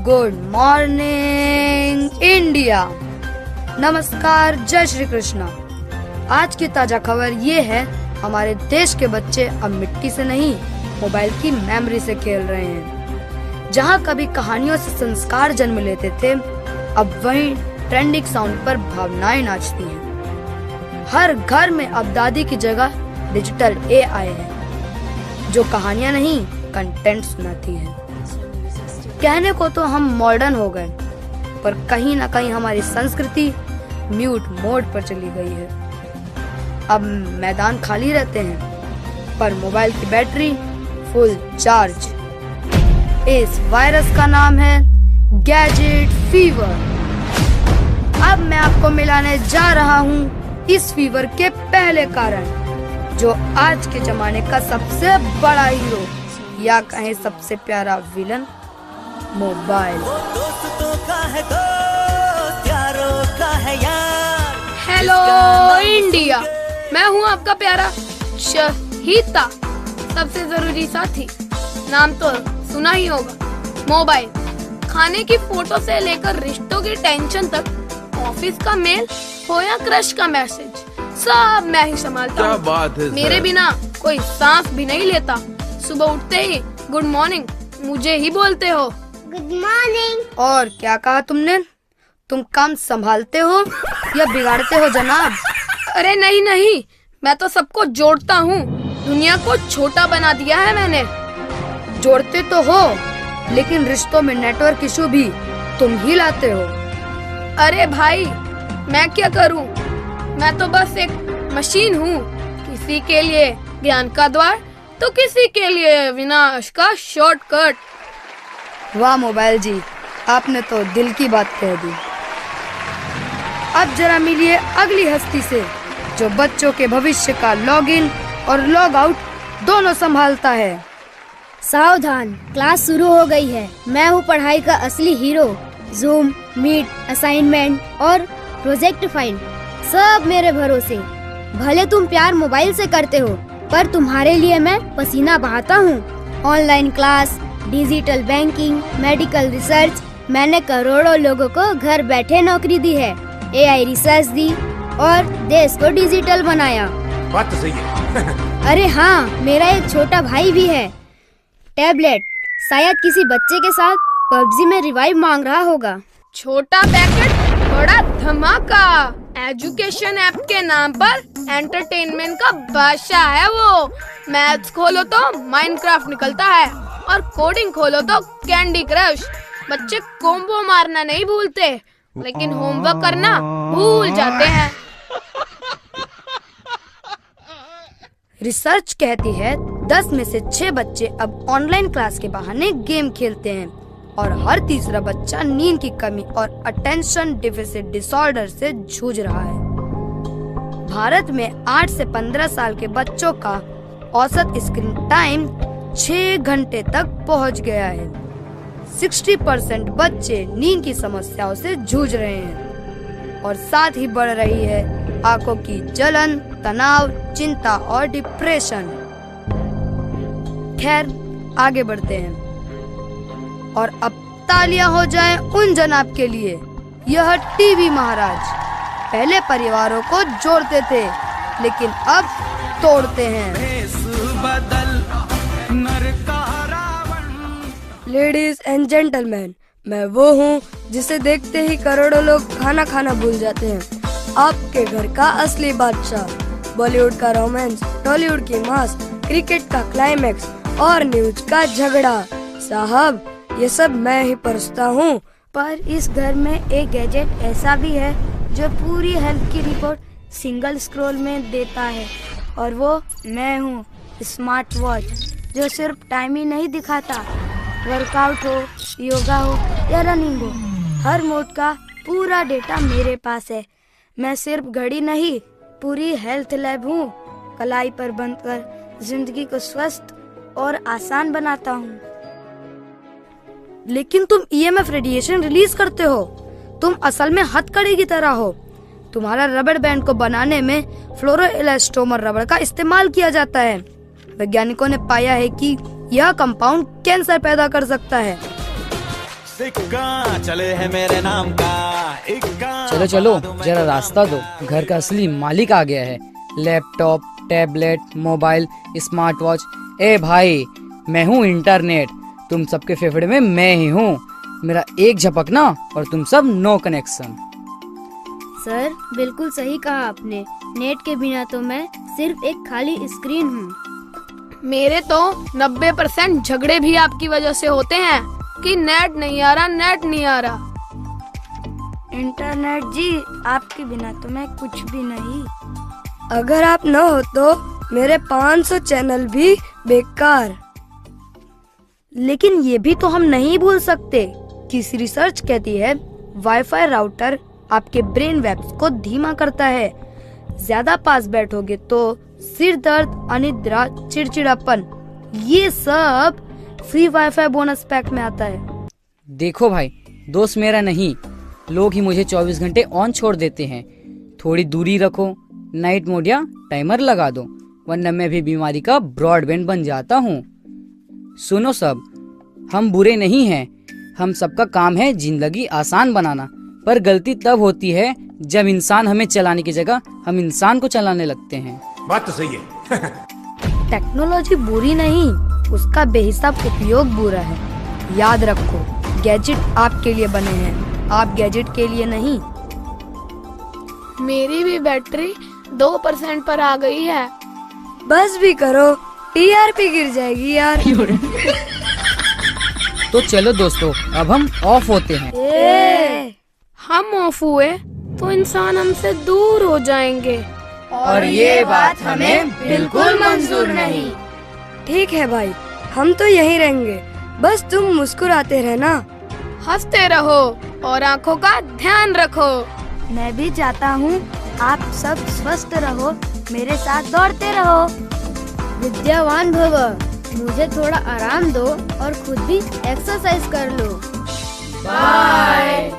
Good morning India. नमस्कार, जय श्री कृष्णा। आज की ताजा खबर ये है, हमारे देश के बच्चे अब मिट्टी से नहीं मोबाइल की मेमोरी से खेल रहे हैं। जहां कभी कहानियों से संस्कार जन्म लेते थे, अब वहीं ट्रेंडिंग साउंड पर भावनाएं नाचती हैं। हर घर में अब दादी की जगह डिजिटल AI है जो कहानियां नहीं कंटेंट सुनाती है। कहने को तो हम मॉडर्न हो गए, पर कहीं ना कहीं हमारी संस्कृति म्यूट मोड पर चली गई है। अब मैदान खाली रहते हैं पर मोबाइल की बैटरी फुल चार्ज। इस वायरस का नाम है गैजेट फीवर। अब मैं आपको मिलाने जा रहा हूँ इस फीवर के पहले कारण, जो आज के जमाने का सबसे बड़ा हीरो या कहें सबसे प्यारा विलन, मोबाइल। दोस्तों का है दोस्त, यारों का है यार। हेलो इंडिया, मैं हूँ आपका प्यारा शहीता, सबसे जरूरी साथी। नाम तो सुना ही होगा, मोबाइल। खाने की फोटो से लेकर रिश्तों की टेंशन तक, ऑफिस का मेल हो या क्रश का मैसेज, सब मैं ही संभालता हूँ। बात है मेरे बिना कोई सांस भी नहीं लेता। सुबह उठते ही गुड मॉर्निंग मुझे ही बोलते हो। Good morning. और क्या कहा तुमने? तुम काम संभालते हो या बिगाड़ते हो जनाब? अरे नहीं नहीं, मैं तो सबको जोड़ता हूँ। दुनिया को छोटा बना दिया है मैंने। जोड़ते तो हो, लेकिन रिश्तों में नेटवर्क इशू भी तुम ही लाते हो। अरे भाई, मैं क्या करूँ? मैं तो बस एक मशीन हूँ। किसी के लिए ज्ञान का द्वार तो किसी के लिए विनाश का शॉर्टकट। वाह मोबाइल जी, आपने तो दिल की बात कह दी। अब जरा मिलिए अगली हस्ती से, जो बच्चों के भविष्य का लॉगिन और लॉग आउट दोनों संभालता है। सावधान, क्लास शुरू हो गई है। मैं हूँ पढ़ाई का असली हीरो। जूम, मीट, असाइनमेंट और प्रोजेक्ट फाइल सब मेरे भरोसे। भले तुम प्यार मोबाइल से करते हो, पर तुम्हारे लिए मैं पसीना बहाता हूँ। Online class, digital banking, medical research, मैंने करोड़ों लोगों को घर बैठे नौकरी दी है। AI रिसर्च दी और देश को डिजिटल बनाया। बात तो सही है। अरे हाँ, मेरा एक छोटा भाई भी है। टैबलेट, शायद किसी बच्चे के साथ PUBG में रिवाइव मांग रहा होगा। छोटा पैकेट, बड़ा धमाका। एजुकेशन ऐप के नाम पर एंटरटेनमेंट का बादशाह है वो। मैथ्स खोलो तो माइनक्राफ्ट निकलता है और कोडिंग खोलो तो कैंडी क्रश। बच्चे कॉम्बो मारना नहीं भूलते, लेकिन होमवर्क करना भूल जाते हैं। रिसर्च कहती है 10 में से 6 बच्चे अब ऑनलाइन क्लास के बहाने गेम खेलते हैं और हर तीसरा बच्चा नींद की कमी और अटेंशन डिफिसिट डिसऑर्डर से जूझ रहा है। भारत में 8 से 15 साल के बच्चों का औसत स्क्रीन टाइम 6 घंटे तक पहुंच गया है। 60% बच्चे नींद की समस्याओं से जूझ रहे हैं और साथ ही बढ़ रही है आंखों की जलन, तनाव, चिंता और डिप्रेशन। खैर, आगे बढ़ते हैं और अब तालियां हो जाएं उन जनाब के लिए। यह टीवी महाराज पहले परिवारों को जोड़ते थे, लेकिन अब तोड़ते हैं। लेडीज एंड जेंटलमैन, मैं वो हूँ जिसे देखते ही करोड़ों लोग खाना खाना भूल जाते हैं। आपके घर का असली बादशाह। बॉलीवुड का रोमांस, टॉलीवुड की मास, क्रिकेट का क्लाइमैक्स और न्यूज का झगड़ा। साहब, ये सब मैं ही परसता हूँ। पर इस घर में एक गैजेट ऐसा भी है जो पूरी हेल्थ की रिपोर्ट सिंगल स्क्रॉल में देता है, और वो मैं हूँ। स्मार्ट वॉच, जो सिर्फ टाइम ही नहीं दिखाता, वर्कआउट हो, योगा हो या रनिंग हो, हर मोड का पूरा डेटा मेरे पास है। मैं सिर्फ घड़ी नहीं, पूरी हेल्थ लैब हूँ। कलाई पर बंद कर जिंदगी को स्वस्थ और आसान बनाता हूँ। लेकिन तुम EMF रेडिएशन रिलीज करते हो। तुम असल में हथकड़ी की तरह हो। तुम्हारा रबड़ बैंड को बनाने में फ्लोरोइलास्टोमर रबड़ का इस्तेमाल किया जाता है। वैज्ञानिकों ने पाया है कि यह कंपाउंड कैंसर पैदा कर सकता है। सिक्का चले है मेरे नाम का इक्का। चलो चलो जरा रास्ता दो, घर का असली मालिक आ गया है। Laptop, tablet, mobile, smart watch. ए भाई, मैं हूँ इंटरनेट, तुम सबके फेफड़े में मैं ही हूँ। मेरा एक झपकना और तुम सब नो कनेक्शन। सर बिल्कुल सही कहा आपने, नेट के बिना तो मैं सिर्फ एक खाली स्क्रीन हूँ। मेरे तो 90% झगड़े भी आपकी वजह से होते हैं कि नेट नहीं आ रहा, नेट नहीं आ रहा। इंटरनेट जी, आपके बिना तो मैं कुछ भी नहीं। अगर आप न हो तो मेरे 500 चैनल भी बेकार। लेकिन ये भी तो हम नहीं भूल सकते कि रिसर्च कहती है वाईफाई राउटर आपके ब्रेन वेव्स को धीमा करता है। ज्यादा पास बैठोगे तो सिर दर्द, अनिद्रा, चिड़चिड़ापन, ये सब फ्री वाईफाई बोनस पैक में आता है। देखो भाई, दोस्त मेरा नहीं, लोग ही मुझे 24 घंटे ऑन छोड़ देते हैं। थोड़ी दूरी रखो, नाइट मोड या टाइमर लगा दो, वरना मैं भी बीमारी का ब्रॉडबैंड बन जाता हूँ। सुनो सब, हम बुरे नहीं हैं, हम सबका काम है जिंदगी आसान बनाना। पर गलती तब होती है जब इंसान हमें चलाने की जगह हम इंसान को चलाने लगते हैं। बात तो सही है। टेक्नोलॉजी बुरी नहीं, उसका बेहिसाब उपयोग बुरा है। याद रखो, गैजेट आपके लिए बने हैं, आप गैजेट के लिए नहीं। मेरी भी बैटरी 2% पर आ गई है। बस भी करो, टीआरपी गिर जाएगी यार। तो चलो दोस्तों, अब हम ऑफ होते हैं। हम ऑफ हुए तो इंसान हमसे दूर हो जाएंगे, और ये बात हमें बिल्कुल मंजूर नहीं। ठीक है भाई, हम तो यहीं रहेंगे, बस तुम मुस्कुराते रहना। हंसते रहो और आंखों का ध्यान रखो। मैं भी चाहता हूँ आप सब स्वस्थ रहो, मेरे साथ दौड़ते रहो। विद्यावान भव, मुझे थोड़ा आराम दो और खुद भी एक्सरसाइज कर लो। बाय।